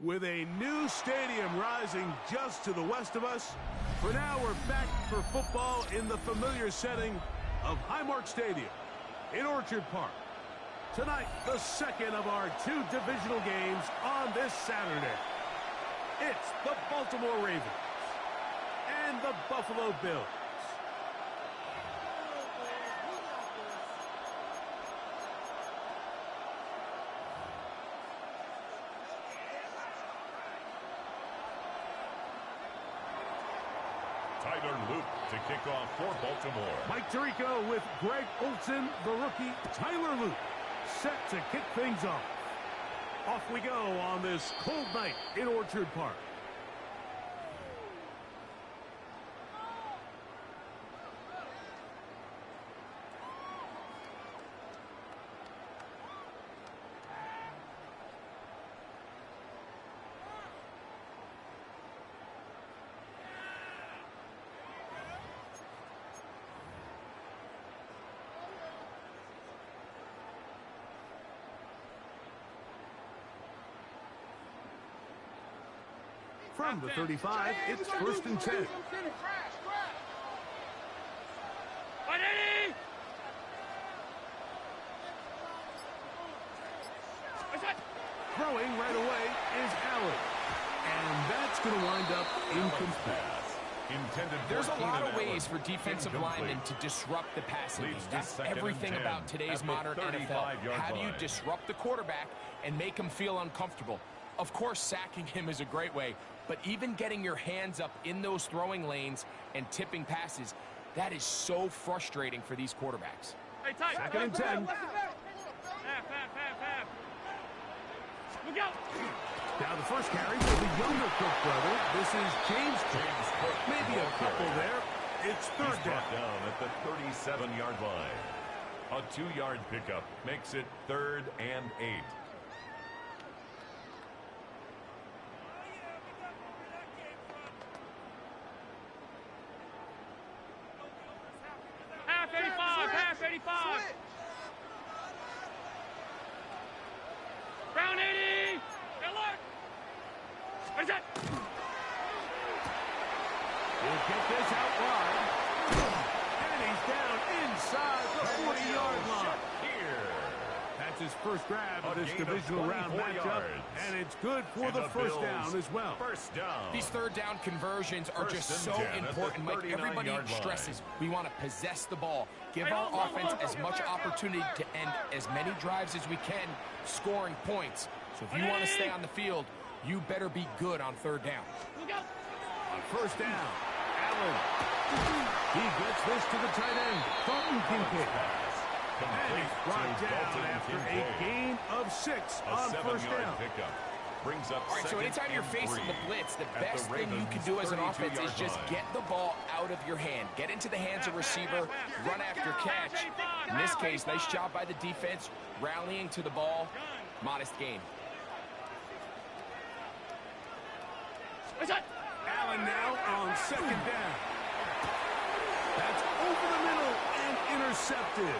With a new stadium rising just to the west of us, for now we're back for football in the familiar setting of Highmark Stadium in Orchard Park. Tonight, the second of our two divisional games on this Saturday. It's the Baltimore Ravens and the Buffalo Bills. Tyler Luke to kick off for Baltimore. Mike Tirico with Greg Olsen, the rookie. Tyler Luke set to kick things off. Off we go on this cold night in Orchard Park. From the 35, it's 1st and 10. Throwing right away is Allen. And that's going to wind up incomplete. There's a lot of ways for defensive linemen to disrupt the passing game. That's everything about today's modern NFL. How do you disrupt the quarterback and make him feel uncomfortable? Of course, sacking him is a great way, but even getting your hands up in those throwing lanes and tipping passes, that is so frustrating for these quarterbacks. Hey, tight. 2nd and 10. Look out. Now the first carry for the younger Cook brother. This is James Cook. Maybe a couple there. It's 3rd down at the 37-yard line. A 2-yard pickup makes it 3rd and 8. Half 85. Round 80. What is that? He'll get this out wide. And he's down inside the 40-yard line. That's his first grab of this divisional round matchup. And it's good for the first down as well. First down. These 3rd down conversions are just so important. Mike, everybody stresses we want to possess the ball. Give our offense as much opportunity to end as many drives as we can, scoring points. So if you want to stay on the field, you better be good on 3rd down. On 1st down, Allen. He gets this to the tight end, Dalton Kincaid. And he's brought down after a gain of 6 on 1st down. Brings up all right, so anytime you're facing the blitz, the best thing you can do as an offense is just get the ball out of your hand. Get into the hands of receiver, run after catch. In this case, nice job by the defense, rallying to the ball. Modest gain. Allen now on 2nd down. That's over the middle and intercepted.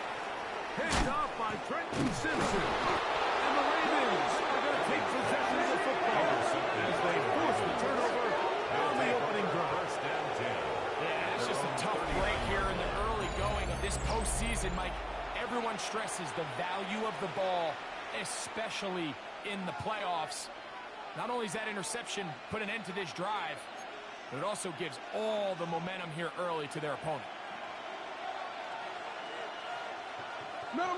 Picked off by Trenton Simpson. And the Ravens are going to take possession of the football as they force the turnover on the opening drive. First down 10. Yeah, it's just a tough break here in the early going of this postseason, Mike. Everyone stresses the value of the ball, especially in the playoffs. Not only is that interception put an end to this drive, but it also gives all the momentum here early to their opponent. They'll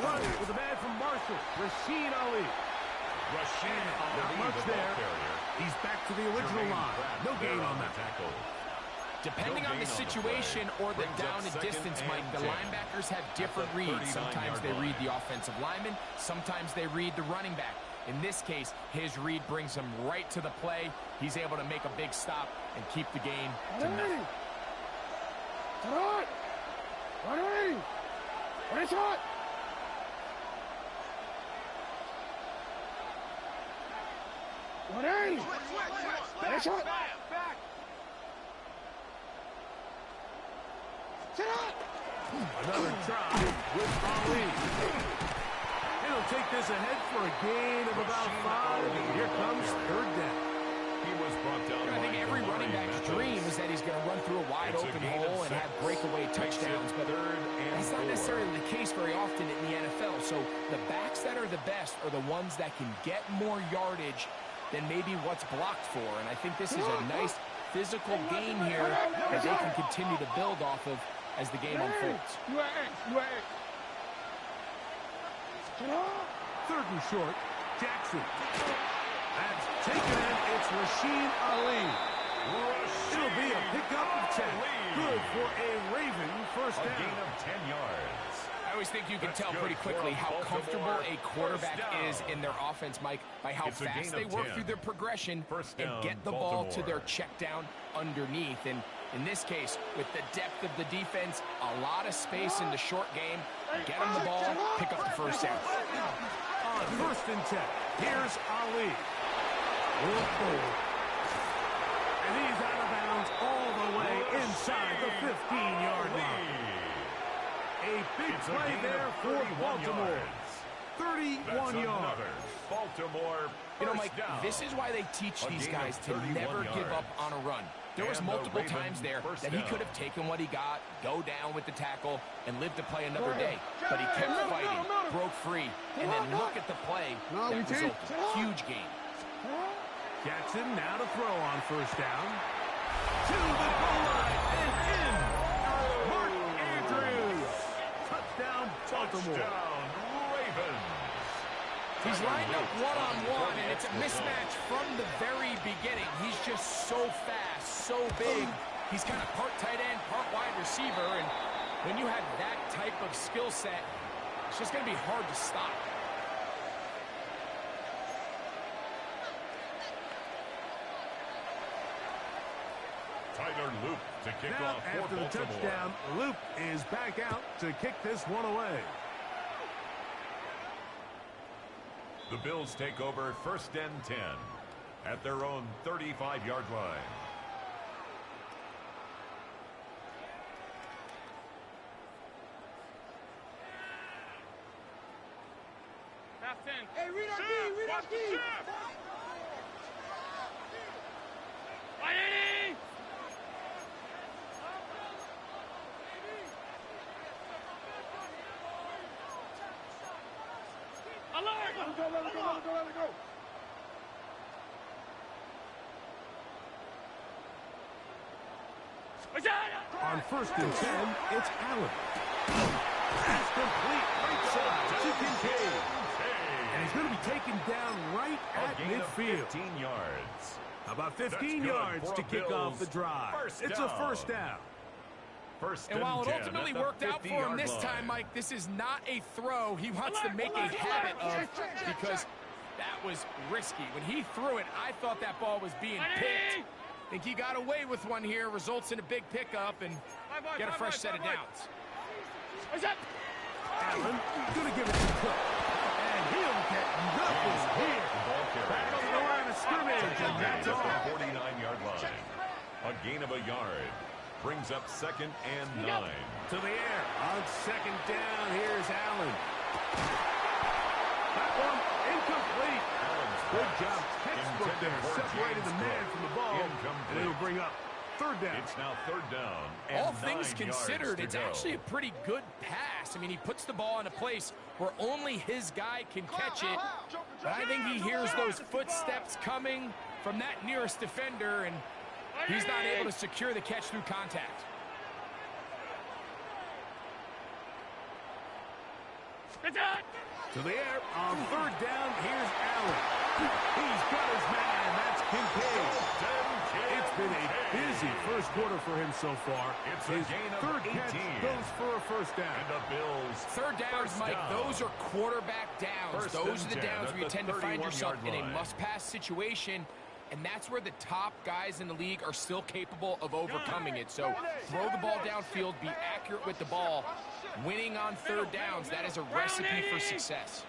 run it with a man from Marshall, Rashid Ali. Not much there. He's back to the original line. No gain on that tackle. Depending on the situation or the down and distance, Mike, the linebackers have different reads. Sometimes they read the offensive lineman. Sometimes they read the running back. In this case, his read brings him right to the play. He's able to make a big stop and keep the gain to nothing. Another try with Ali. And they'll take this ahead for a gain of about 5. And here comes third down. He was brought down. I think every running back's dream is that he's going to run through a wide-open hole and have breakaway touchdowns, but that's not necessarily the case very often in the NFL. So the backs that are the best are the ones that can get more yardage than maybe what's blocked for. And I think this is a nice physical game here that they can continue to build off of as the game unfolds. Third and short, Jackson. That's taken in. It's Rasheen Ali. It'll be a pickup of 10. Good for a Raven first down. A gain of 10 yards. I always think you can tell pretty quickly how comfortable a quarterback is in their offense, Mike, by how fast they work through their progression and get the ball to their check down underneath. And in this case, with the depth of the defense, a lot of space in the short game, get them the ball, pick up the first down. On first and 10, here's Ali. And he's out of bounds all the way inside the 15-yard line. A big play there for Baltimore. 31 yards. Baltimore. You know, Mike, this is why they teach these guys to never give up on a run. There was multiple times there that he could have taken what he got, go down with the tackle, and lived to play another day. But he kept fighting, broke free, and then look at the play that resulted. Huge game. Jackson now to throw on first down. To the goal line and in. Mark Andrews. Touchdown, Baltimore. Touchdown, Ravens. He's lined up one-on-one, and it's a mismatch from the very beginning. He's just so fast, so big. He's kind of part tight end, part wide receiver, and when you have that type of skill set, it's just going to be hard to stop. Tyler Luke to kick Now, off for after the Baltimore. touchdown, Luke is back out to kick this one away. The Bills take over first and 10 at their own 35-yard line. Half 10. Hey, read our key, read our key. Let it go. On first and 10, it's Allen. That's complete right side to Kincaid. And he's going to be taken down right at midfield. 15 yards. About 15 yards to kick off the drive. It's a first down. And while it ultimately worked out for him this time, Mike, this is not a throw he wants to make a habit of, because that was risky. When he threw it, I thought that ball was being picked. I think he got away with one here, results in a big pickup, and get a fresh set of downs. Allen going to give it to Cook. And he'll get nothing here. Back over the line of scrimmage, and that's all. 49-yard line. A gain of a yard. Brings up second and 9. To the air. On second down, here's Allen. That one incomplete. Good job. Textbook there. Separated the man from the ball. And it'll bring up third down. It's now third down. And all things considered, it's actually a pretty good pass. I mean, he puts the ball in a place where only his guy can catch it. But I think he hears those footsteps coming from that nearest defender, and he's not able to secure the catch through contact. To the air. On third down, here's Allen. He's got his man. That's Kincaid. It's been a busy first quarter for him so far. It's his a gain of third 18. catch goes for a first down. And the Bills. Third downs, Mike, those are quarterback downs. Those are the downs where you tend to find yourself in a must-pass situation, and that's where the top guys in the league are still capable of overcoming it. So throw the ball downfield, be accurate with the ball. Winning on third downs, that is a recipe for success.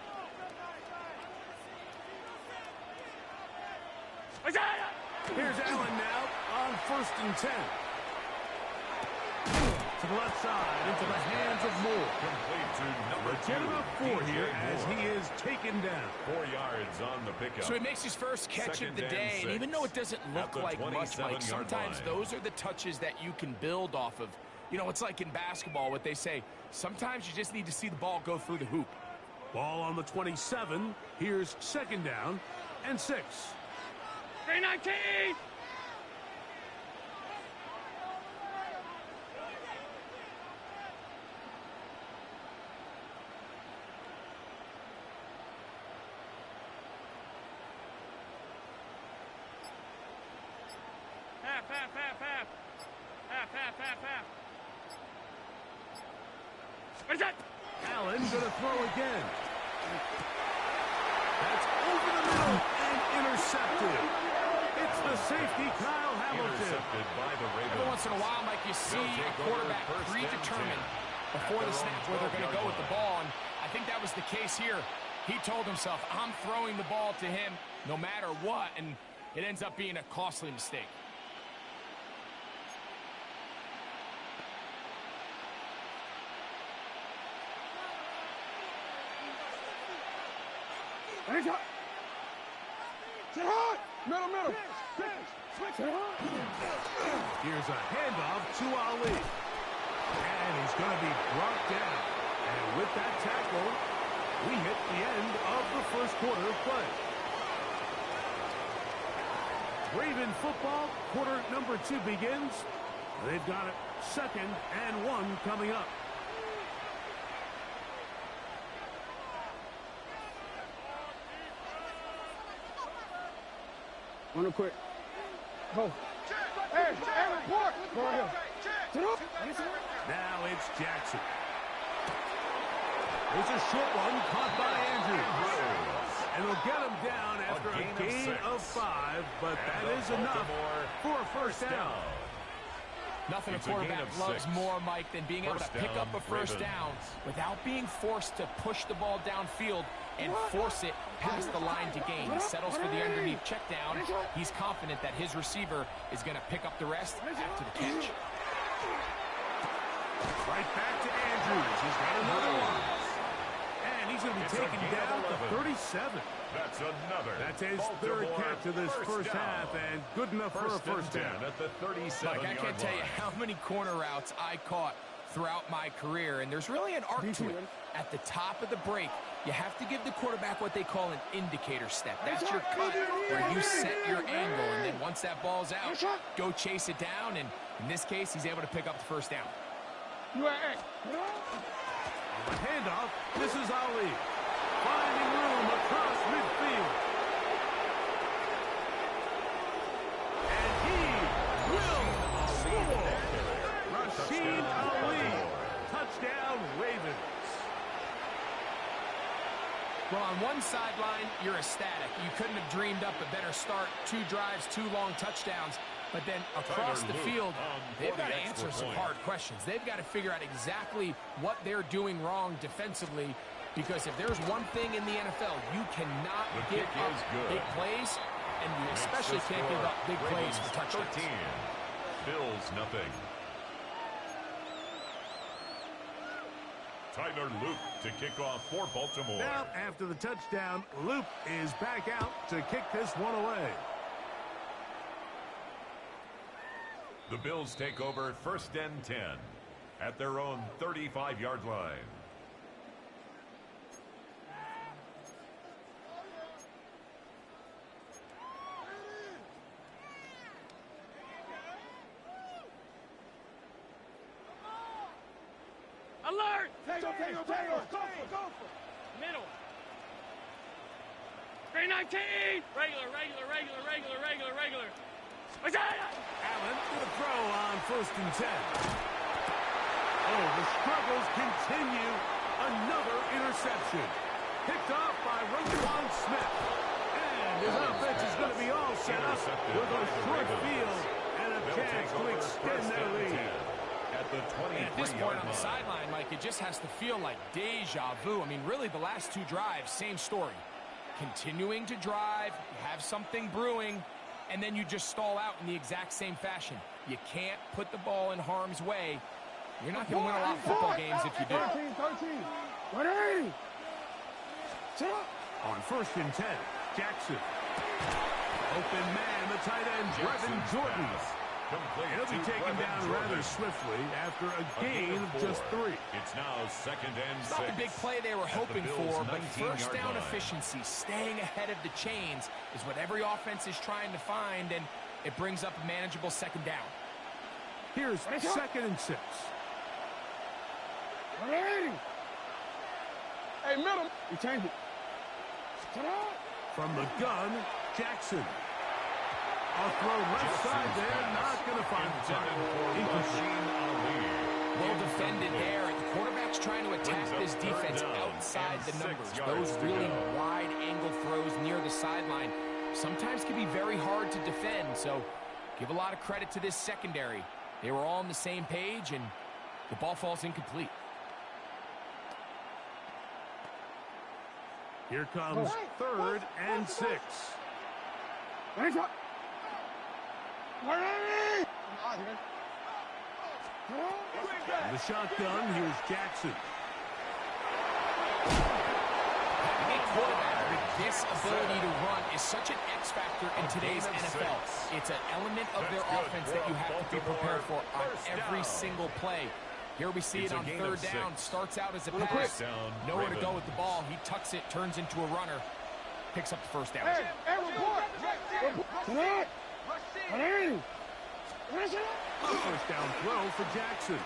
Here's Allen now on first and 10. To to the left side into the hands of Moore. Complete to number 2. Get about 4 here as he is taken down. 4 yards on the pickup. So he makes his first catch of the day, and even though it doesn't look like much, Mike, sometimes those are the touches that you can build off of. You know, it's like in basketball, what they say, sometimes you just need to see the ball go through the hoop. Ball on the 27. Here's second down and 6. 319! Half. Where's that? Allen gonna throw again. That's over the middle and intercepted. It's the safety, Kyle Hamilton. Intercepted by the Ravens. Every once in a while, Mike, you see a quarterback predetermined before the snap where they're going to go with the ball, and I think that was the case here. He told himself, I'm throwing the ball to him no matter what, and it ends up being a costly mistake. Middle. Here's a handoff to Ali. And he's going to be brought down. And with that tackle, we hit the end of the first quarter of play. Raven football, quarter number 2 begins. They've got it 2nd and 1 coming up. Real quick. Go. Hey, report. Go ahead. Now it's Jackson. There's a short one caught by Andrews. And he'll get him down after a gain of 5, but that is enough for a first down. Nothing a quarterback loves more, Mike, than being able to pick up a first down without being forced to push the ball downfield and force it past the line to gain. He settles for the underneath check down. He's confident that his receiver is going to pick up the rest after the catch. Right back to Andrews. He's got another one. And he's going to be taken down to 37. That's another. That's his third catch of this first half, and good enough for a first down. At the 37-yard line. I can't tell you how many corner routes I caught throughout my career, and there's really an art to it. At the top of the break, you have to give the quarterback what they call an indicator step. That's your cut, where you set your angle, and then once that ball's out, go chase it down, and in this case, he's able to pick up the first down. On the handoff, this is Ali. Finding room across midfield. And he will score. Rashid Ali. Touchdown, Ravens. Well, on one sideline, you're ecstatic. You couldn't have dreamed up a better start. 2 drives, 2 long touchdowns. But then across the field, they've got to answer some hard questions. They've got to figure out exactly what they're doing wrong defensively, because if there's one thing in the NFL, you cannot give up big plays, and you especially can't give up big plays for touchdowns. 13. Bills nothing. Tyler Loop to kick off for Baltimore. Now, after the touchdown, Loop is back out to kick this one away. The Bills take over 1st and 10 at their own 35-yard line. Alert! Tango. Go for. Middle. 319! Regular. What's that? Allen with a throw on 1st and 10. Oh, the struggles continue. Another interception. Picked off by Roquan Smith. And his offense is going to be all set up with a short field and a chance to extend their lead. At this point on the sideline, Mike, it just has to feel like deja vu. I mean, really, the last 2 drives, same story. Continuing to drive, you have something brewing, and then you just stall out in the exact same fashion. You can't put the ball in harm's way, You're not going to win a lot of football games if you do. 13. 180. On 1st and 10, Jackson. Open man, the tight end, Brevin Jordan. He'll be taken down rather swiftly after a gain of just 3. It's now 2nd and 6. Not the big play they were hoping for, but first down efficiency, staying ahead of the chains, is what every offense is trying to find, and it brings up a manageable 2nd down. Here's 2nd and 6. 180. Hey, middle. You changed it. From the gun, Jackson. I'll throw left side there, not going to find the target. Well defended there. The quarterback's trying to attack this defense outside the numbers. Those really wide-angle throws near the sideline sometimes can be very hard to defend, so give a lot of credit to this secondary. They were all on the same page, and the ball falls incomplete. Here comes 3rd and 6. The shotgun, here's Jackson. Having a quarterback with this ability to run is such an X factor in today's NFL. It's an element of their offense that you have to be prepared for on every single play. Here we see it on 3rd down. Starts out as a pass. Nowhere to go with the ball. He tucks it, turns into a runner. Picks up the 1st down. Hey, report. First down throw for Jackson.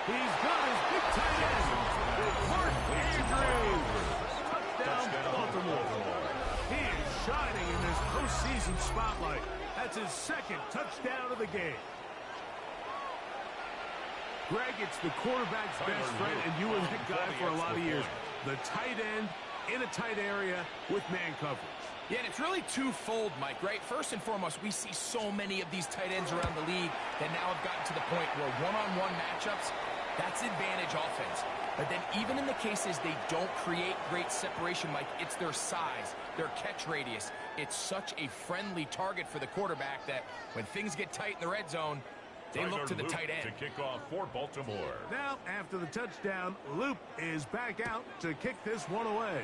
He's got his big tight end. Mark Andrews. Touchdown, Baltimore. He is shining in this postseason spotlight. That's his 2nd touchdown of the game. Greg, it's the quarterback's best friend, and you were that guy for a lot of years. The tight end in a tight area with man coverage. Yeah, and it's really twofold, Mike, right? First and foremost, we see so many of these tight ends around the league that now have gotten to the point where one-on-one matchups, that's advantage offense. But then even in the cases they don't create great separation, Mike, it's their size, their catch radius. It's such a friendly target for the quarterback that when things get tight in the red zone, they look to the tight end. To kick off for Baltimore. Now, after the touchdown, Loop is back out to kick this one away.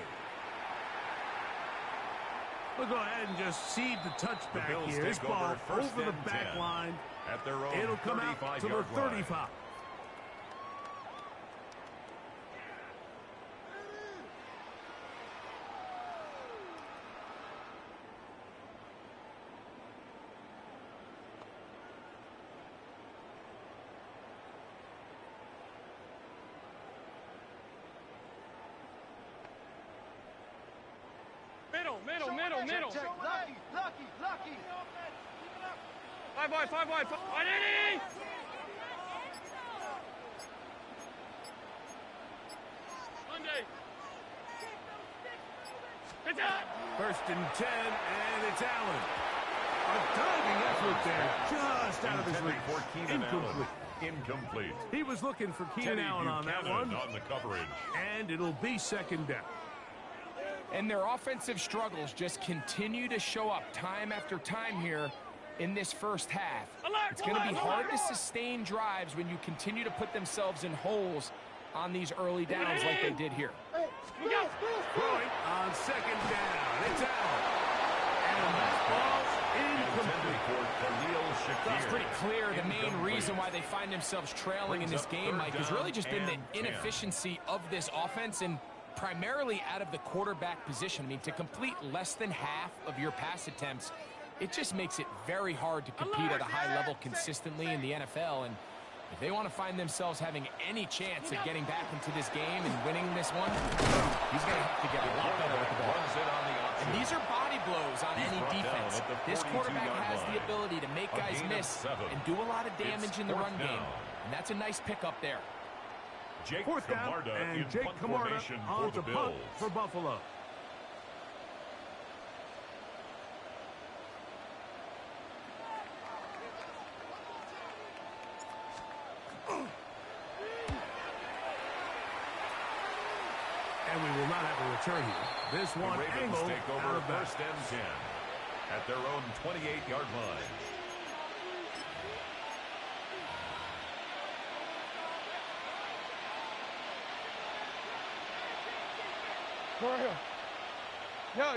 We'll go ahead and just seed the touchback here. This ball over the back line. At their own It'll come out to the 35. Middle. Lucky. 5 wide. 180. Monday. It's out. 1st and 10, and it's Allen. A diving effort there, just out of his reach. Incomplete. He was looking for Keenan Allen on that one. On the coverage. And it'll be 2nd down. And their offensive struggles just continue to show up time after time here in this first half. It's going to be hard to sustain drives when you continue to put themselves in holes on these early downs like they did here. Throwing on 2nd down. It's out. And that ball's incomplete. It's pretty clear the main reason why they find themselves trailing in this game, Mike, has really just been the inefficiency of this offense and primarily out of the quarterback position. I mean, to complete less than half of your pass attempts, it just makes it very hard to compete at a high level consistently in the NFL. And if they want to find themselves having any chance of getting back into this game and winning this one, he's going to have to get a lot better with the ball. And these are body blows on any defense. This quarterback has the ability to make guys miss and do a lot of damage in the run game. And that's a nice pickup there. 4th down, and Jake Camarda on to punt for Buffalo. And we will not have a return here. This one angled take over out of bounds. 1st and 10 at their own 28-yard line. Right here.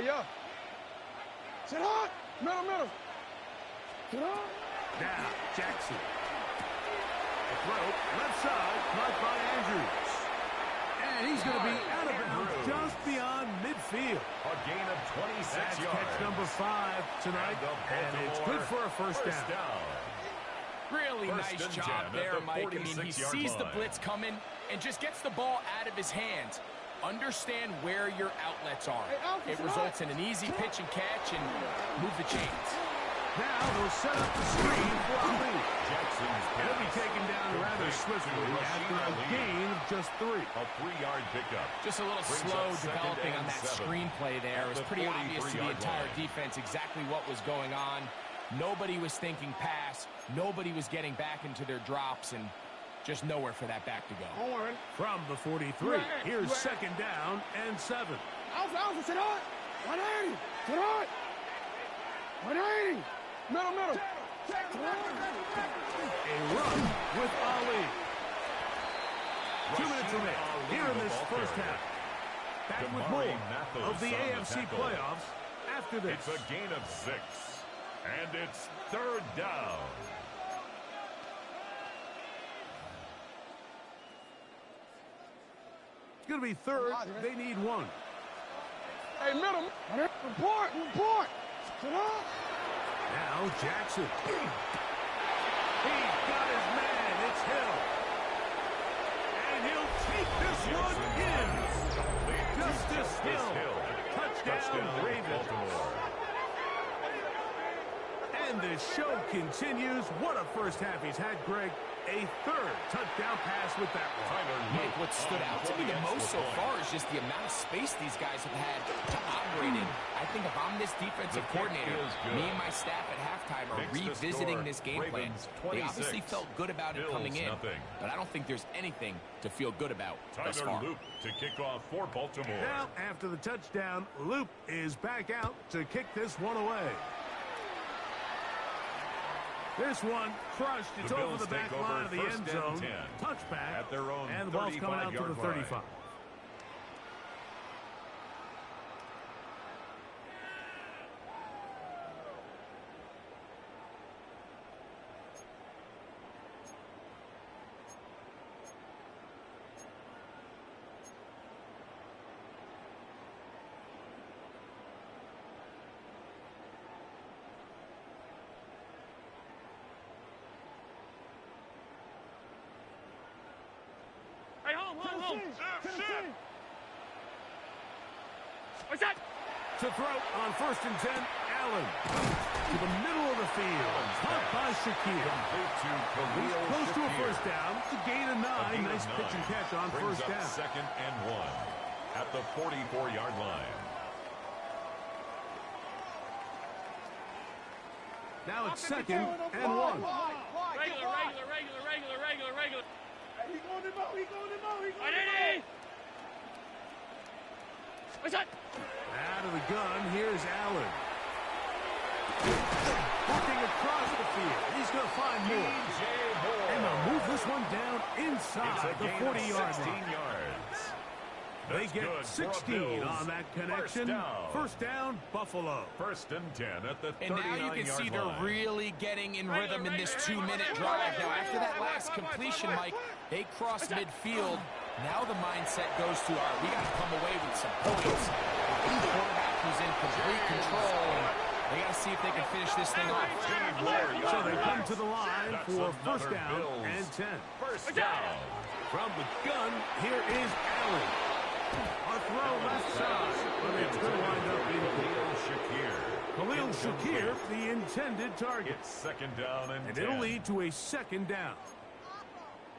Yeah. Sit hard. Middle. Sit hard. Now, Jackson. The throw, left side, caught by Andrews. And he's going to be out of bounds just beyond midfield. A gain of 26 That's yards. catch number 5 tonight, and it's good for a first down. Really nice job there, Mike. I mean, he sees the blitz coming and just gets the ball out of his hands. Understand where your outlets are. It results in an easy pitch and catch and move the chains. Now they'll set up the screen for Ali. He'll be Jackson's taken down rather swiftly after a gain of just 3. A 3-yard pickup. Just a little slow developing on that screenplay there. It was pretty obvious to the entire defense exactly what was going on. Nobody was thinking pass. Nobody was getting back into their drops, and just nowhere for that back to go. From the 43, here's second down and 7. Alpha, sit hard. 180. Sit hard. 180. Middle. A run with Ali. 2 minutes remaining here in this first half. Back with more of the AFC playoffs after this. It's a gain of 6, and it's third down. It's going to be third. They need 1. Hey, middle. Report. Sit hard. Now Jackson. He's got his man. It's Hill. And he'll take this one in. Justice Hill. Touchdown, Ravens. Baltimore. And the show continues. What a first half he's had, Greg. A third touchdown pass with that one. Mike, what stood out to me the most so far is just the amount of space these guys have had to operate in. I think if I'm this defensive coordinator, me and my staff at halftime are revisiting this game plan. They obviously felt good about it coming in, but I don't think there's anything to feel good about thus far. Loop to kick off for Baltimore. Now, after the touchdown, Loop is back out to kick this one away. This one crushed. It's over the back line of the end zone. Touchback. At their own and the ball's coming out to the 35. Home. What's that? To throw on 1st and 10, Allen. To the middle of the field. Caught by Shakir. Close to a first down. To gain of 9. Nice pitch and catch on first down. Second and 1 at the 44-yard line. Now it's second and 1. Regular. He's going to go. 180. What's that? Out of the gun, here's Allen. Looking across the field. He's going to find more. And they'll move this one down inside the 40-yard line. They get 16 on that connection. First down, Buffalo. 1st and 10 at the 39-yard line. And now you can see they're really getting in rhythm in this 2-minute drive. Now, after that last completion, Mike, they cross midfield. Now the mindset goes to, all right, we got to come away with some points. The quarterback who's in complete control. They got to see if they can finish this thing off. So they come to the line for first down and 10. First down. From the gun, here is Allen. A throw left side, but it's going to wind up in Khalil Shakir, the intended target. It's second down and 10. It'll lead to a second down.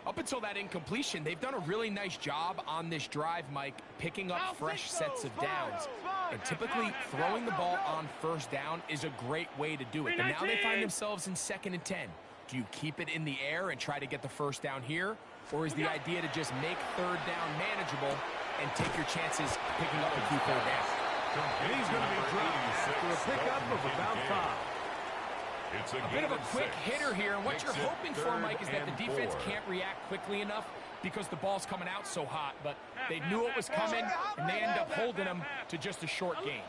Up until that incompletion, they've done a really nice job on this drive, Mike, picking up fresh sets of downs. And typically, throwing the ball on first down is a great way to do it. But now they find themselves in 2nd and 10. Do you keep it in the air and try to get the first down here? Or is the idea to just make third down manageable and take your chances picking up a few third downs? And he's going to be dropped after a pickup of about 5. It's a bit of a quick hitter here, and what you're hoping for, Mike, is that the defense can't react quickly enough because the ball's coming out so hot, but they knew it was coming, and they end up holding them to just a short gain.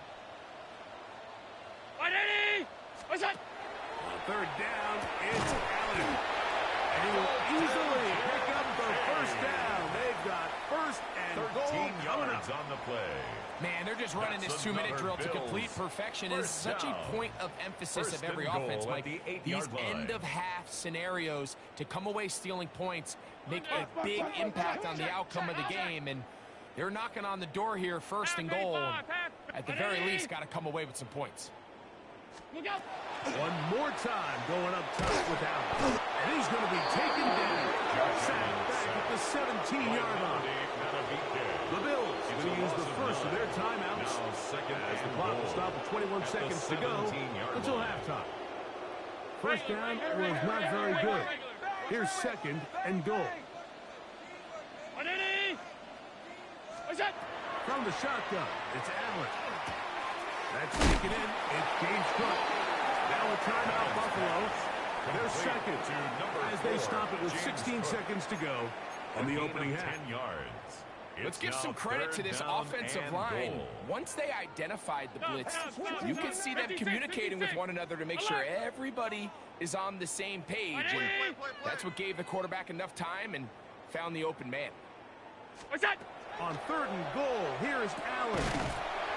Third down, it's Allen. And he will easily pick up the first down. They've got first and goal 13 coming yards up. on the play. Man, they're just running this 2-minute drill to complete perfection. Is such a point of emphasis of every offense, Mike. These end-of-half scenarios to come away stealing points make a big impact on the outcome of the game, and they're knocking on the door here, first and goal. At the very least, got to come away with some points. One more time going up top with Allen. And he's going to be taken down. Sacked back at the 17-yard line. The Bills going to use the first of their timeouts as the clock will stop with 21 seconds to go until halftime. First down was not very good. Here's second and goal. From the shotgun, it's Allen. That's taken in. It's James Cook. Now a timeout, Buffalo. They're second as they stop it with 16 seconds to go in the opening half. 10 yards. Let's give some credit to this offensive line. Once they identified the blitz, you can see them communicating with one another to make sure everybody is on the same page. And that's what gave the quarterback enough time and found the open man. On third and goal, here's Allen.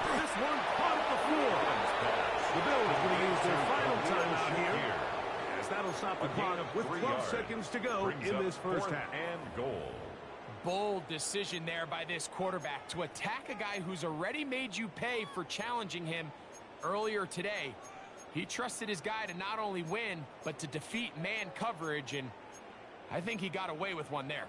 This one caught at the floor. The Bills going to use their final timeout here, as that'll stop the clock with 12 seconds to go in this first half. And goal. Bold decision there by this quarterback to attack a guy who's already made you pay for challenging him earlier today. He trusted his guy to not only win, but to defeat man coverage, and I think he got away with one there.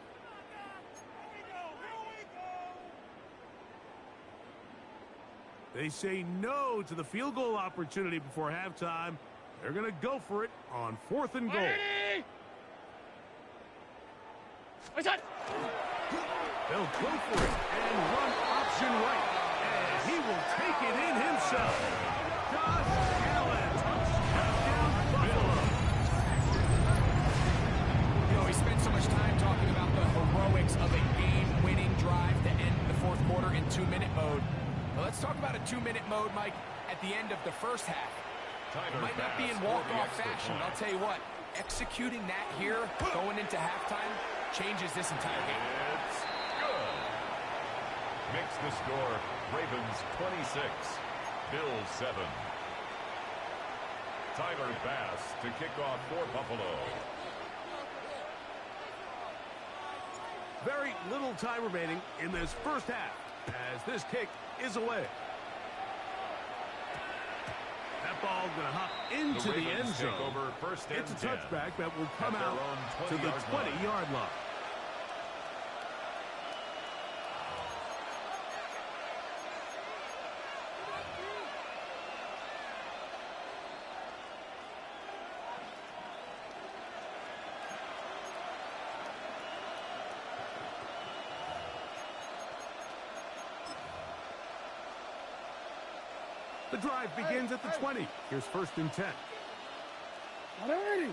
They say no to the field goal opportunity before halftime. They're going to go for it on fourth and goal. They'll go for it and run option right. And he will take it in himself. Josh Allen, touchdown Buffalo. You know, we spent so much time talking about the heroics of a game-winning drive to end the fourth quarter in 2-minute mode. Well, let's talk about a 2-minute mode, Mike, at the end of the first half. It might not be in walk-off fashion, but I'll tell you what, executing that here, going into halftime, changes this entire game. It's good. Makes the score Ravens 26, Bills 7. Tyler Bass to kick off for Buffalo. Very little time remaining in this first half as this kick is away. That ball going to hop into the end zone. It's a touchback that will come out to the 20-yard line. The drive begins at the 20. Here's first and 10. Hey,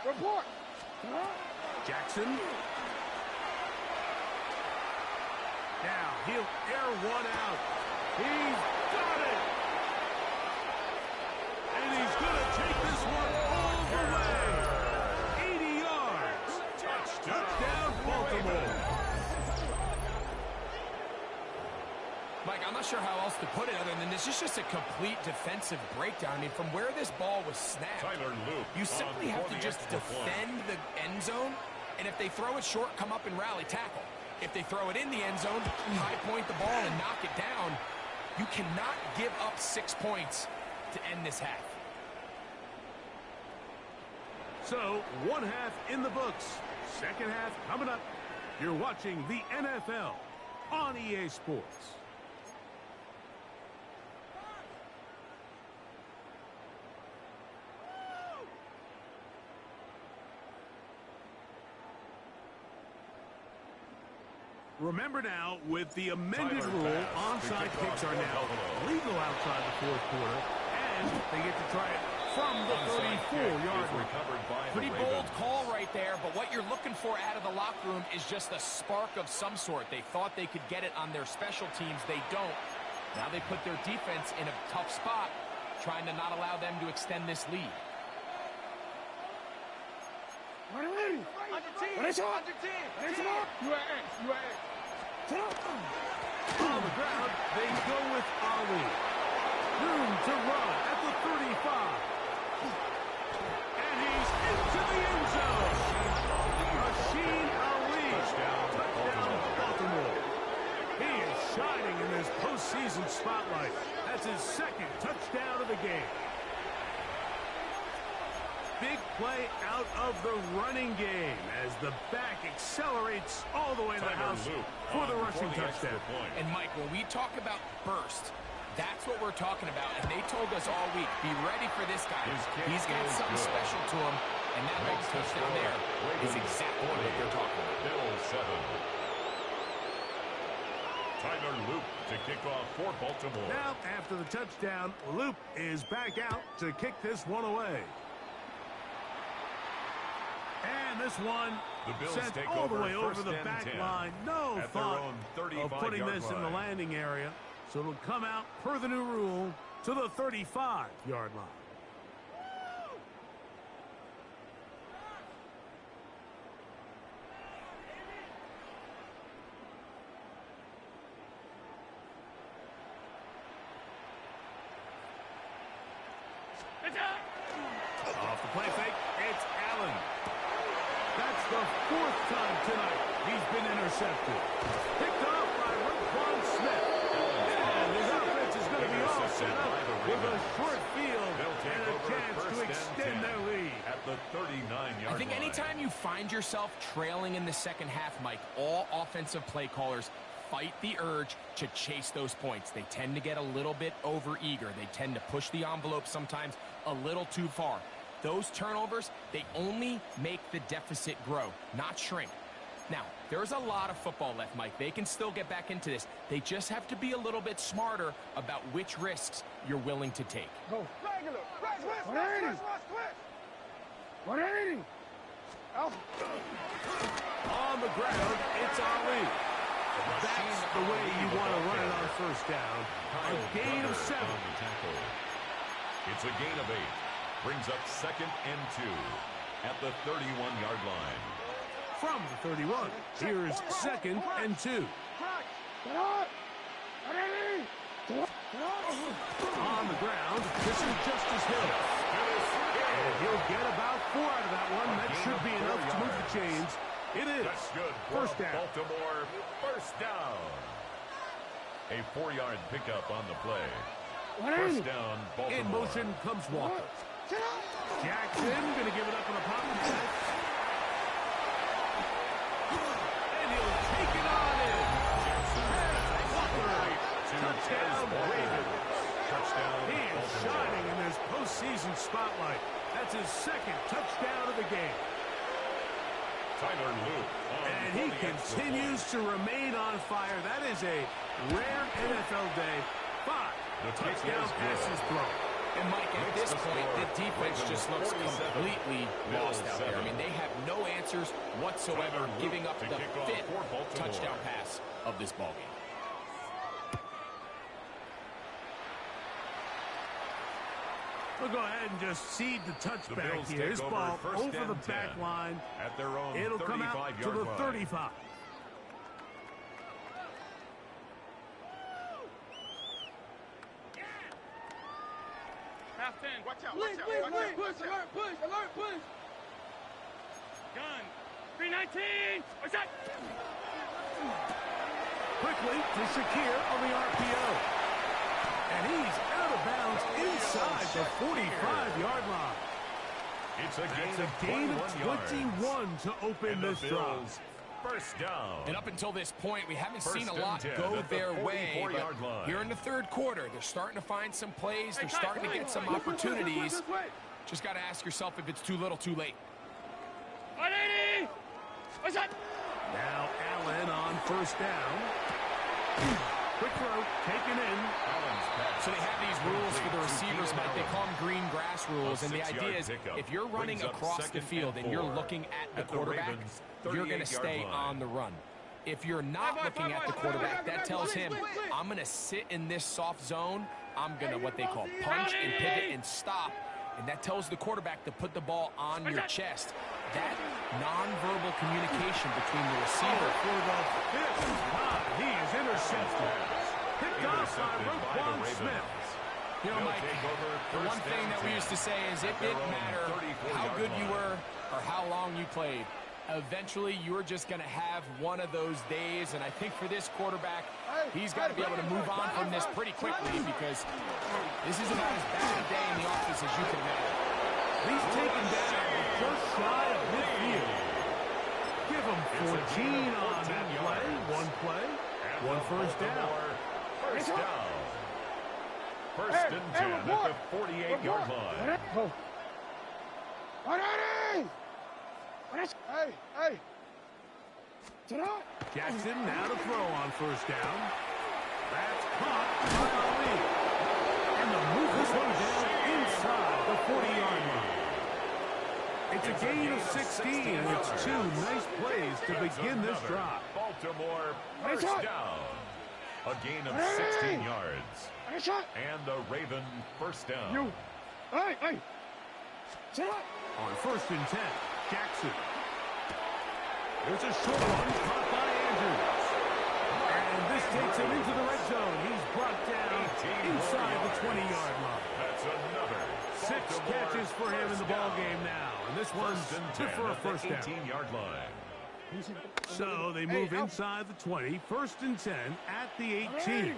report. Jackson. Now he'll air one out. He's got it. And he's going to take this one all the way. 80 yards. Touchdown, Baltimore. Mike, I'm not sure how else to put it other than this is just a complete defensive breakdown. I mean, from where this ball was snapped, you simply have to just defend the end zone, and if they throw it short, come up and rally tackle. If they throw it in the end zone, high point the ball and knock it down. You cannot give up 6 points to end this half. So, one half in the books. Second half coming up. You're watching the NFL on EA Sports. Remember now, with the amended rule, onside kicks are now legal outside the fourth quarter. And they get to try it from the 34-yard line. Pretty bold call right there, but what you're looking for out of the locker room is just a spark of some sort. They thought they could get it on their special teams. They don't. Now they put their defense in a tough spot, trying to not allow them to extend this lead. On the ground, they go with Ali. Room to run at the 35. And he's into the end zone. Rasheen Ali. Touchdown, Baltimore. He is shining in this postseason spotlight. That's his second touchdown of the game. Big play out of the running game as the back accelerates all the way to the house for the rushing touchdown. And Mike, when we talk about burst, that's what we're talking about. And they told us all week, be ready for this guy. He's got something special to him. And that long touchdown there is exactly what they're talking about. Bill 7. Tyler Loop to kick off for Baltimore. Now, after the touchdown, Loop is back out to kick this one away. And this one sent all the way over the back line. No thought of putting this in the landing area. So it'll come out, per the new rule, to the 35-yard line. Off the play fake, it's Allen. That's the fourth time tonight he's been intercepted. Picked off by Raquan Smith. And his offense is going to be all set up with a short field and a chance to extend their lead. At the 39-yard line. I think anytime you find yourself trailing in the second half, Mike, all offensive play callers fight the urge to chase those points. They tend to get a little bit overeager. They tend to push the envelope sometimes a little too far. Those turnovers, they only make the deficit grow, not shrink. Now, there's a lot of football left, Mike. They can still get back into this. They just have to be a little bit smarter about which risks you're willing to take. Go. Regular. 180. Out. On the ground, it's Ali. That's the way you want to run it on first down. A gain of 7. It's a gain of 8. Brings up 2nd and 2 at the 31-yard line. From the 31, here's 2nd and 2. On the ground, this is Justice Hill. And he'll get about 4 out of that one. That should be enough to move the chains. It is. That's good. First down. Baltimore, first down. A 4-yard pickup on the play. First down, Baltimore. In motion comes Walker. Jackson going to give it up in the pocket. And he'll take it on in. Touchdown, Ravens. Touchdown. He is shining in this postseason spotlight. That's his 2nd touchdown of the game. Tyler Luke. And he continues to remain on fire. That is a rare NFL day. 5 touchdown passes thrown. And Mike, at this point, the defense just looks completely lost out there. I mean, they have no answers whatsoever, giving up the 5th touchdown pass of this ballgame. We'll go ahead and just cede the touchback here. This ball over the back line. At their own It'll come out to the 35. Half 10. Watch out. Alert, push. Gun. 319. What's that? Quickly to Shakir on the RPO. And he's out of bounds inside the 45-yard line. It's a gain of 21 to open this drive. First down. And up until this point, we haven't seen a lot go their way. But here in the 3rd quarter, they're starting to find some plays. They're starting to get some opportunities. Just got to ask yourself if it's too little, too late. 180. What's that? Now Allen on first down. Quick throw, taken in. So they have these rules for the receivers, Mike. They call them green grass rules. And the idea is if you're running across the field and you're looking at the quarterback, you're going to stay on the run. If you're not looking at the quarterback, that tells him, I'm going to sit in this soft zone. I'm going to what they call punch and pivot and stop. And that tells the quarterback to put the ball on your chest. That nonverbal communication between the receiver. For the fifth time, he is intercepted. Picked off by Roquan Smith. You know, Mike, the one thing that we used to say is it didn't matter how good you were or how long you played. Eventually, you're just going to have one of those days, and I think for this quarterback, he's got to be able to move on from this pretty quickly because this is about as bad a day in the office as you can imagine. He's taken down just shy of midfield. Give him 14 on that play. One first down. First down. First and 10 at the 48-yard line. Hey! Jackson now to throw on first down. That's caught by Ali. And the move this one down inside the 40-yard line. It's a gain of 16, and it's two nice plays to begin this drive. Baltimore first down. A gain of 16 yards. And the Raven first down. On first and 10, Jackson. There's a short one caught by Andrews. And this takes him into the red zone. He's brought down inside the 20-yard line. That's another. 6 catches for him in the ball game now. And this one's good for a first down. 18-yard line. So they move inside the 20. First and 10 at the 18.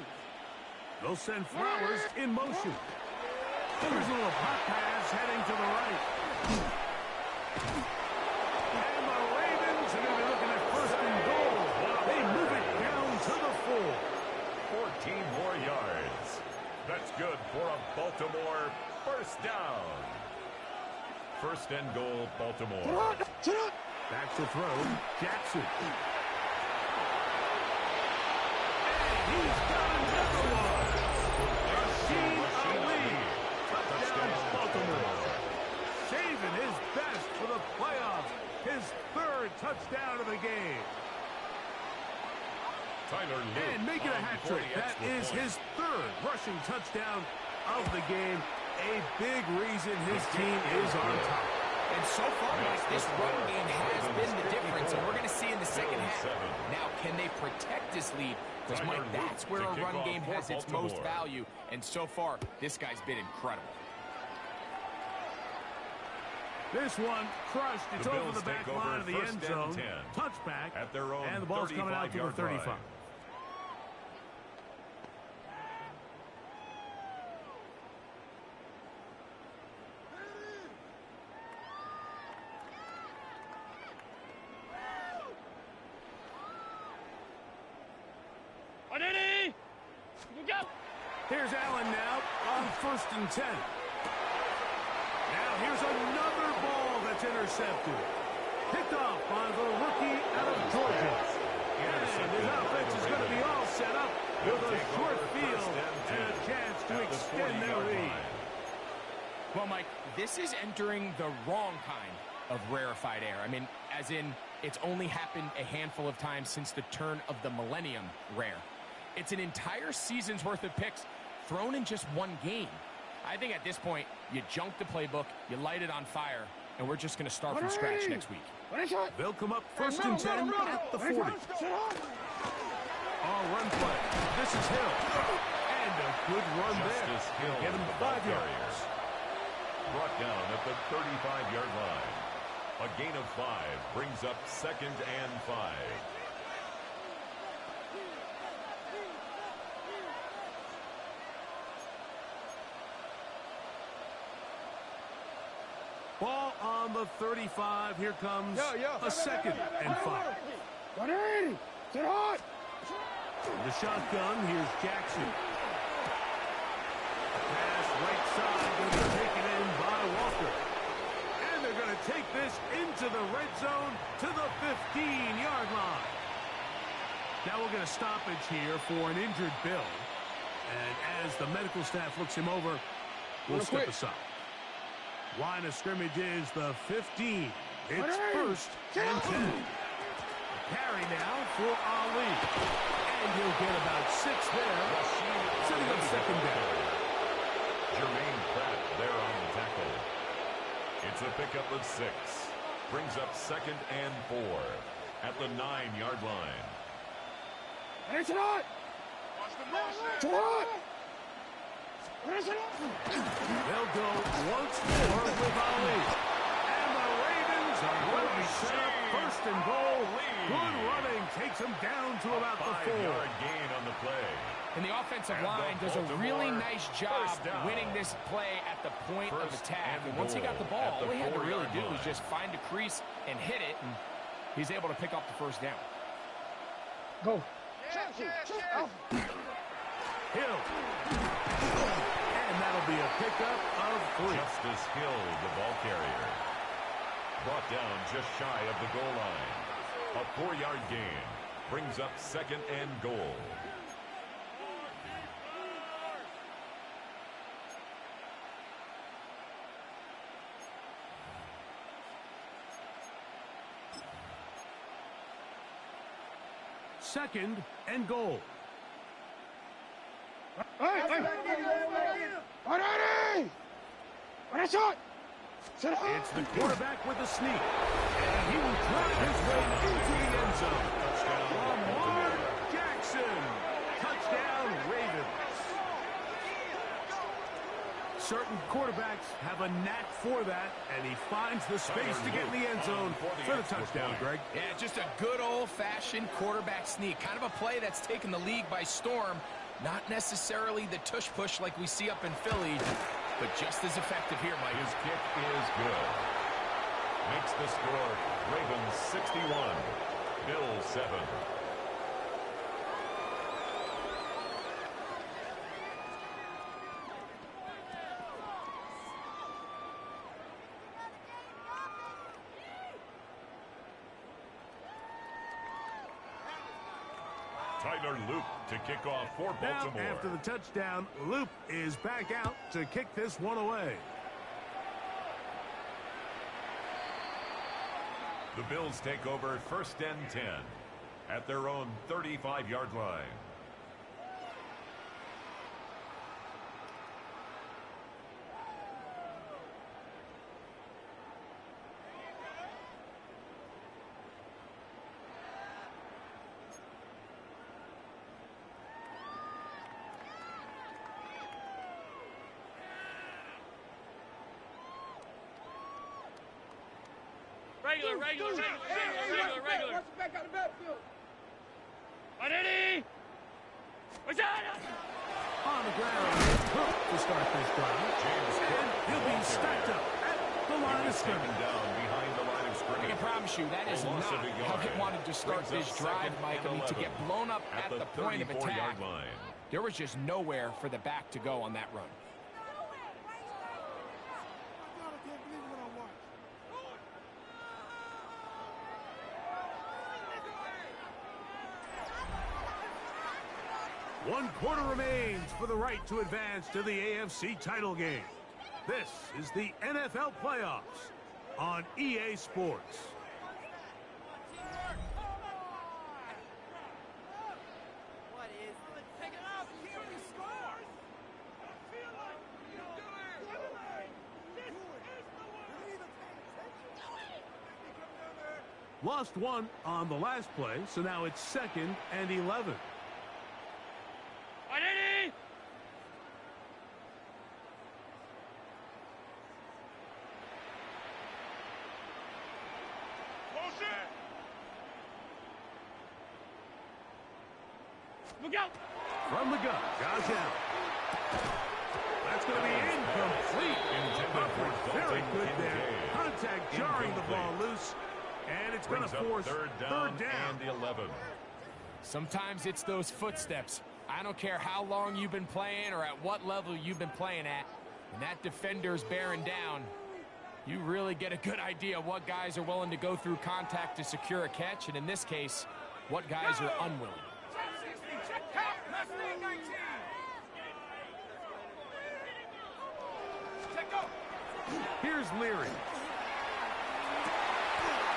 They'll send Flowers in motion. There's a little pop pass heading to the right. And the Ravens are going to be looking at first and goal. They move it down to the 4. 14 more yards. That's good for a Baltimore first down. First and goal, Baltimore. Back to throw, Jackson. And he's got another one. Rashid Ali. Touchdown, Baltimore. Saving his best for the playoffs. His 3rd touchdown of the game. And making a hat trick. That is his 3rd rushing touchdown of the game. A big reason his team is on top. And so far, Mike, this run game has been the difference, and we're going to see in the second half. Now, can they protect this lead? Because, Mike, that's where a run game has its most value. And so far, this guy's been incredible. This one crushed. It's over the back line of the end zone. Touchback, and the ball's coming out to the 35. Here's Allen now on first and 10. Now here's another ball that's intercepted. Picked off by the rookie out of Georgia. And his offense is going to be all set up with a short field and a chance to extend their lead. Well, Mike, this is entering the wrong kind of rarefied air. I mean, as in, it's only happened a handful of times since the turn of the millennium rare. It's an entire season's worth of picks thrown in just one game. I think at this point, you junk the playbook, you light it on fire, and we're just going to start from scratch next week. They'll come up first and 10 at the 40. All run play. This is Hill. And a good run there. Get him 5 yards. Brought down at the 35-yard line. A gain of 5 brings up 2nd and 5. Ball on the 35. Here comes a 2nd and 5. The shotgun. Here's Jackson. Pass right side. Going to be taken in by Walker. And they're going to take this into the red zone to the 15-yard line. Now we'll get a stoppage here for an injured Bill. And as the medical staff looks him over, we'll step aside. Line of scrimmage is the 15. It's first and 10. Carry now for Ali. And he'll get about 6 there. Setting up second down. Jermaine Pratt there on the tackle. It's a pickup of 6. Brings up second and 4 at the 9-yard line. It's not. It's not. They'll go once more with Ali. And the Ravens are going to be set up first and goal. Good running takes them down to about the 5-yard gain on the play. And the offensive line does a really nice job winning this play at the point of attack. And once he got the ball, all he had to really do was just find a crease and hit it, and he's able to pick up the first down. Go. Hill. And that'll be a pickup of 3. Justice Hill, the ball carrier. Brought down just shy of the goal line. A 4-yard gain. Brings up second and goal. Second and goal. It's the quarterback with the sneak. And he will drive his way into the end zone. Touchdown, Lamar Jackson. Touchdown, Ravens. Certain quarterbacks have a knack for that, and he finds the space to get in the end zone for the touchdown, Greg. Yeah, just a good old-fashioned quarterback sneak. Kind of a play that's taken the league by storm. Not necessarily the tush-push like we see up in Philly, but just as effective here, Mike. His kick is good. Makes the score Ravens 61, Bills 7. Tyler Loop to kick off for Baltimore. Now, after the touchdown, Loop is back out to kick this one away. The Bills take over first and 10 at their own 35-yard line. Regular. Watch it back out the backfield. Ready? On the ground, to start this drive. And he'll be stacked up at the line of scrimmage. Down behind the line of scrimmage. I can promise you that is not how he wanted to start this drive, Mike. I mean, to get blown up at the point of attack, there was just nowhere for the back to go on that run. One quarter remains for the right to advance to the AFC title game. This is the NFL playoffs on EA Sports. Lost one on the last play, so now it's second and 11. Ready? Look out! From the gun, Josh Allen. That's going to be incomplete. Very good there. Contact jarring the ball loose. And it's going to force third down. And the 11. Sometimes it's those footsteps. I don't care how long you've been playing or at what level you've been playing at. When that defender's bearing down, you really get a good idea what guys are willing to go through contact to secure a catch, and in this case, what guys are unwilling. Here's Leary.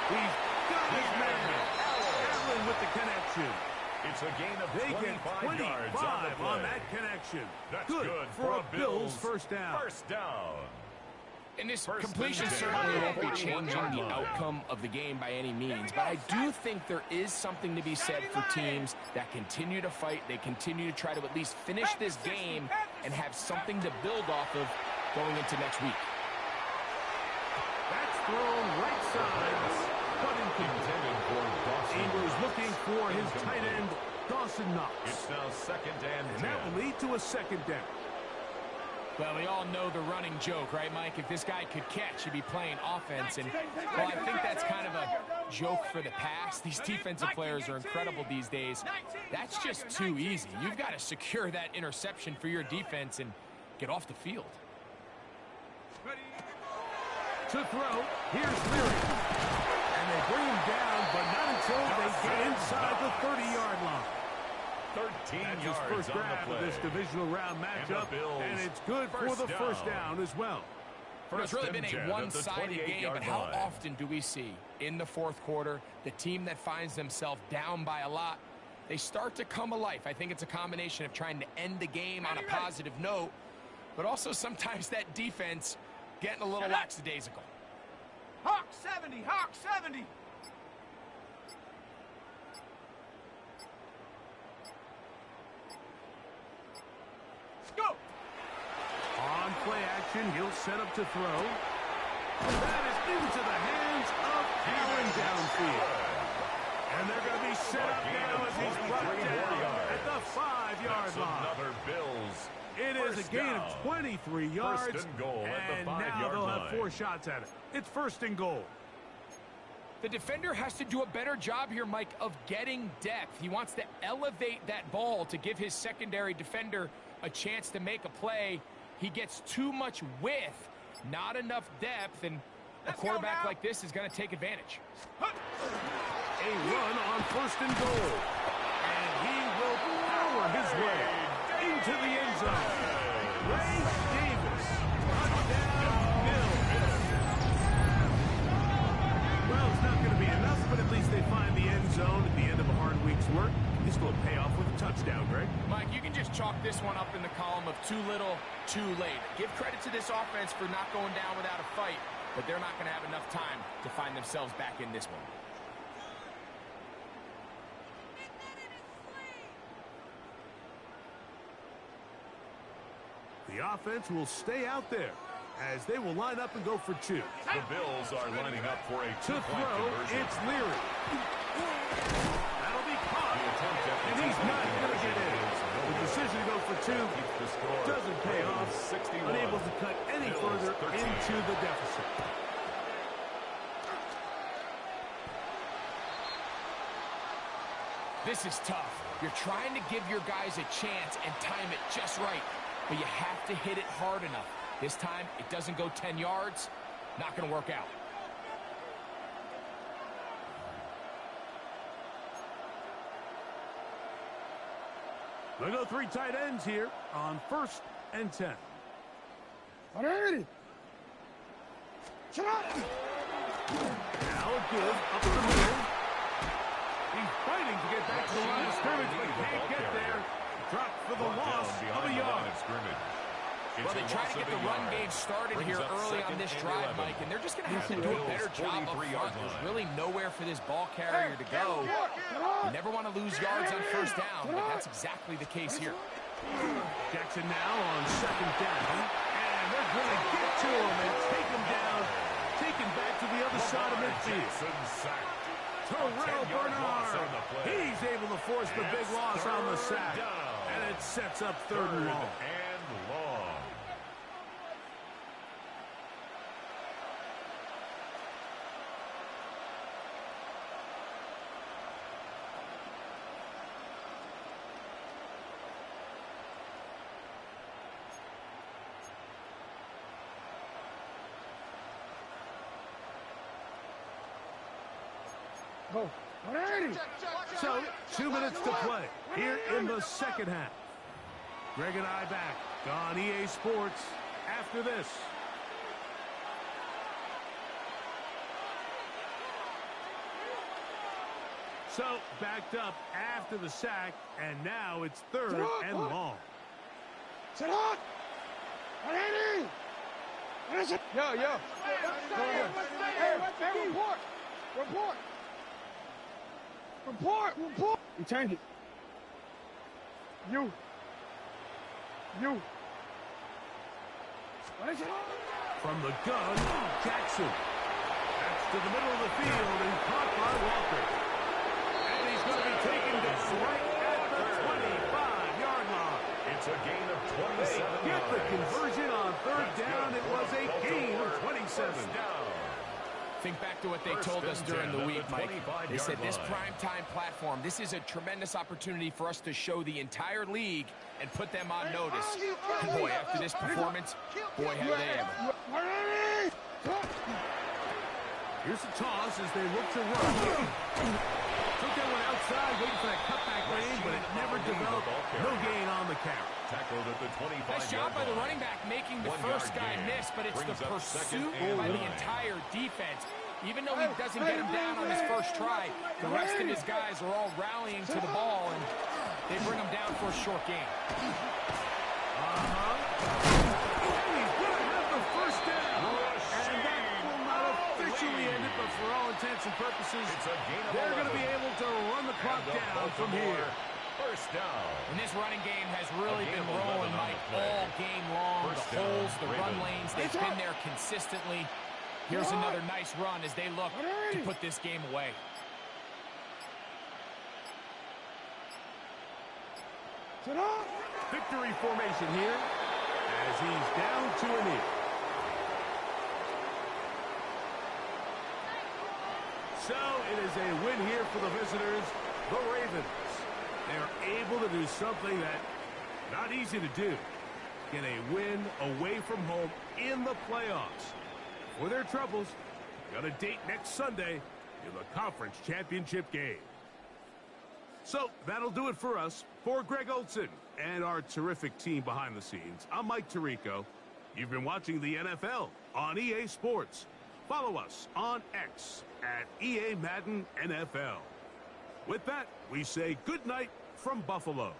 He's got his man. Allen with the connection. It's a gain of They get 25 yards on the play. on that connection. That's good for a Bills first down. First down. And this completion certainly won't be changing the outcome of the game by any means, but I do think there is something to be said for teams that continue to fight. They continue to try to at least finish this game and have something to build off of going into next week. That's thrown right side, but Intended for Dawson. he was looking for his tight end, Dawson Knox. It's now second and 10. That will lead to a second down. Well, we all know the running joke, right, Mike? If this guy could catch, he'd be playing offense. And, well, I think that's kind of a joke for the past. These defensive players are incredible these days. That's just too easy. You've got to secure that interception for your defense and get off the field. To throw, here's Leary. And they bring him down, but not until they get inside the 30-yard line. 13 That's yards his first on the grab play. of this divisional round matchup, and it's good for the first down as well. It's really been a one-sided game, but how often do we see in the fourth quarter the team that finds themselves down by a lot, they start to come alive? I think it's a combination of trying to end the game on a positive note, but also sometimes that defense getting a little lackadaisical. Hawk 70, Hawk 70. Go! On play action, he'll set up to throw. That is into the hands of Allen downfield. And they're going to be set up now as he's brought down at the 5-yard line. Another Bills. It is a gain of 23 yards, First and goal at the 5-yard now they'll have line. 4 shots at it. It's first and goal. The defender has to do a better job here, Mike, of getting depth. He wants to elevate that ball to give his secondary defender a chance to make a play. He gets too much width, not enough depth, and a quarterback like this is going to take advantage. A run on first and goal. And he will power his way into the end zone. Ray Davis, touchdown, Bills. Well, it's not going to be enough, but at least they find the end zone at the end of a hard week's work. This will pay off with a touchdown, Greg. Mike, you can just chalk this one up in the column of too little, too late. Give credit to this offense for not going down without a fight, but they're not going to have enough time to find themselves back in this one. The offense will stay out there as they will line up and go for 2. The Bills are lining up for a To two-point throw, conversion. it's Leary. That'll be caught. And he's not going to get in. The decision to go for 2 doesn't pay off. 61. Unable to cut any Bills, further 13. into the deficit. This is tough. You're trying to give your guys a chance and time it just right, but you have to hit it hard enough. This time, it doesn't go 10 yards. Not going to work out. They'll go 3 tight ends here on first and 10. Ready? Now a give up the middle. He's fighting to get back to the line of scrimmage, but can't get there. Dropped for the loss of a yard. Well, they try to get the run game started here early on this drive, Mike, and they're just going to have to do a better job up front. There's really nowhere for this ball carrier to go. You never want to lose yards on first down, but that's exactly the case here. Jackson now on second down, and they're going to get to him and take him down, taken back to the other side of midfield. Terrell Bernard, he's able to force the big loss on the sack, and it sets up third and long. Go. So, 2 minutes to play here in the second half. Greg and I back on EA Sports after this. So, backed up after the sack, and now it's third and long. Sit up! Yo. Hey, report! You change it. You. From the gun, Jackson. That's to the middle of the field and caught by Walker. And he's going to be taken down right at the 25-yard line. It's a gain of 27 yards. Get the conversion on third down. It was a gain of 27. Think back to what they told us during the week, Mike. They said this primetime platform, this is a tremendous opportunity for us to show the entire league and put them on notice. And boy, after this performance, boy, have they ever. Here's the toss as they look to run. Took that one outside, waiting for that cutback lane, but it never developed. No gain on the carry. Tackled at the 25-yard line. Nice job by the running back making the first guy miss, but it's the pursuit by the entire defense. Even though he doesn't get him down on his first try, the rest of his guys are all rallying to the ball, and they bring him down for a short gain. And he's going to have the first down. And that will not officially end it, but for all intents and purposes, they're going to be able to run the clock down from here. First down. And this running game has really been rolling, Mike, all game long. The holes, the run lanes, they've been there consistently. Here's another nice run as they look to put this game away. Victory formation here as he's down to a knee. So it is a win here for the visitors, the Ravens. They're able to do something that not easy to do. Get a win away from home in the playoffs. For their troubles, got a date next Sunday in the conference championship game. So that'll do it for us. For Greg Olson and our terrific team behind the scenes, I'm Mike Tirico. You've been watching the NFL on EA Sports. Follow us on X at EA Madden NFL. With that, we say good night from Buffalo.